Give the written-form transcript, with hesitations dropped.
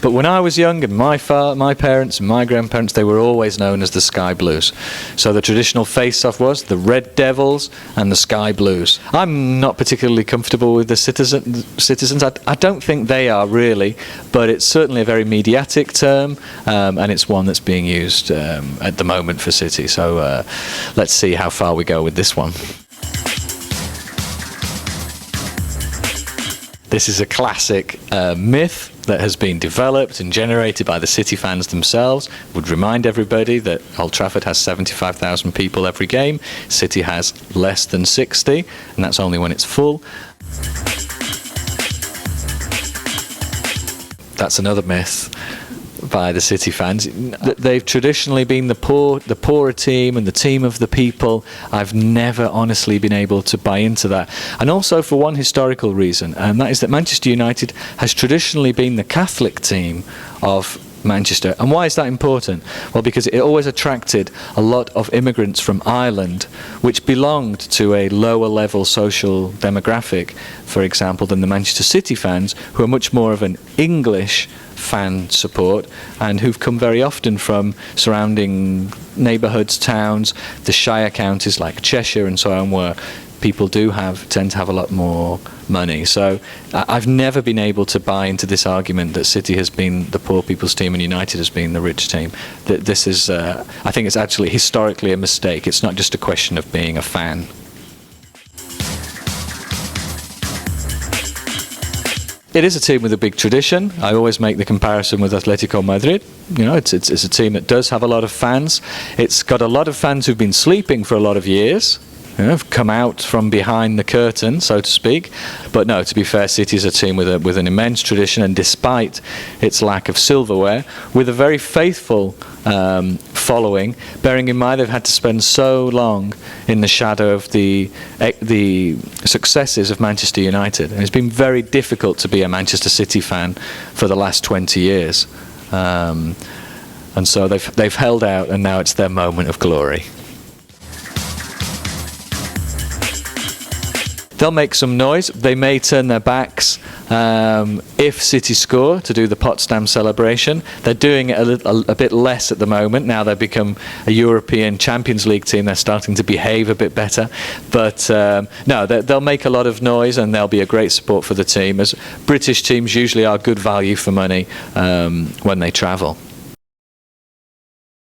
But when I was young, and my parents and my grandparents, they were always known as the Sky Blues. So the traditional face-off was the Red Devils and the Sky Blues. I'm not particularly comfortable with the Citizens. I don't think they are really, but it's certainly a very mediatic term, and it's one that's being used at the moment for City. So let's see how far we go with this one. This is a classic myth that has been developed and generated by the City fans themselves. Would remind everybody that Old Trafford has 75,000 people every game. City has less than 60, and that's only when it's full. That's another myth by the City fans. They've traditionally been the poorer team and the team of the people. I've never honestly been able to buy into that. And also for one historical reason, and that is that Manchester United has traditionally been the Catholic team of Manchester. And why is that important? Well, because it always attracted a lot of immigrants from Ireland, which belonged to a lower level social demographic, for example, than the Manchester City fans, who are much more of an English fan support and who've come very often from surrounding neighbourhoods, towns, the Shire counties like Cheshire and so on, where people tend to have a lot more money. So I've never been able to buy into this argument that City has been the poor people's team and United has been the rich team. This is, I think it's actually historically a mistake. It's not just a question of being a fan. It is a team with a big tradition. I always make the comparison with Atletico Madrid. You know, it's a team that does have a lot of fans. It's got a lot of fans who've been sleeping for a lot of years. You know, have come out from behind the curtain, so to speak. But no, to be fair, City is a team with an immense tradition, and despite its lack of silverware, with a very faithful following, bearing in mind they've had to spend so long in the shadow of the successes of Manchester United. And it's been very difficult to be a Manchester City fan for the last 20 years. And so they've held out, and now it's their moment of glory. They'll make some noise. They may turn their backs if City score to do the Potsdam celebration. They're doing it a bit less at the moment. Now they've become a European Champions League team. They're starting to behave a bit better. But no, they'll make a lot of noise, and they'll be a great support for the team, as British teams usually are good value for money when they travel.